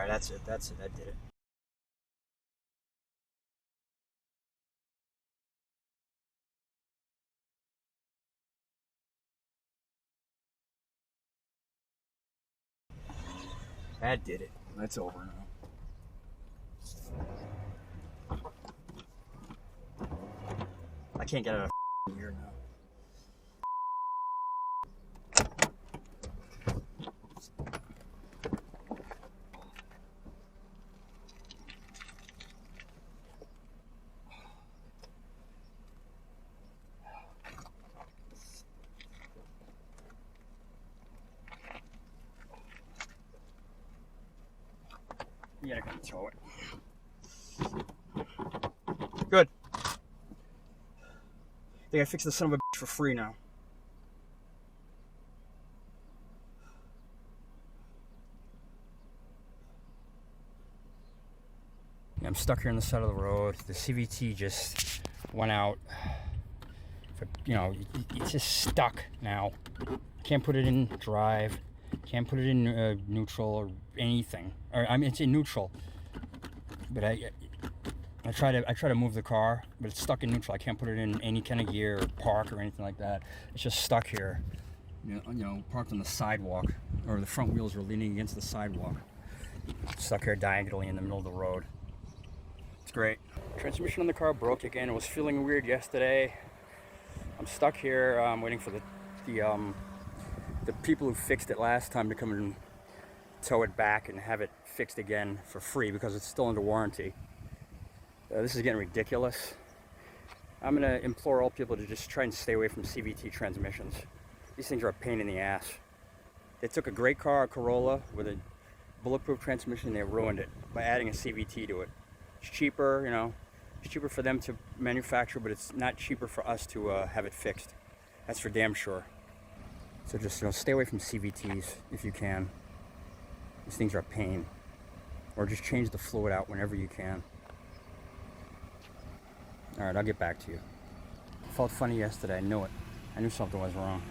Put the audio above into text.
that's it. That's it. I did it. That did it. That's over now. I can't get out of here now. Yeah, I can tow it. Good. I think I fixed the son of a bitch for free now. I'm stuck here on the side of the road. The CVT just went out. But, you know, it's just stuck now. Can't put it in drive. Can't put it in neutral or anything. Or I mean, it's in neutral. But I try to move the car, but it's stuck in neutral. I can't put it in any kind of gear or park or anything like that. It's just stuck here. You know, parked on the sidewalk, or the front wheels are leaning against the sidewalk. Stuck here diagonally in the middle of the road. It's great. Transmission on the car broke again. It was feeling weird yesterday. I'm stuck here. I'm waiting for the people who fixed it last time to come and tow it back and have it fixed again for free because it's still under warranty. This is getting ridiculous. I'm going to implore all people to just try and stay away from CVT transmissions. These things are a pain in the ass. They took a great car, a Corolla, with a bulletproof transmission, and they ruined it by adding a CVT to it. It's cheaper, you know. It's cheaper for them to manufacture, but it's not cheaper for us to have it fixed. That's for damn sure. So just, you know, stay away from CVTs if you can. These things are a pain. Or just change the fluid out whenever you can. Alright, I'll get back to you. I felt funny yesterday. I knew it. I knew something was wrong.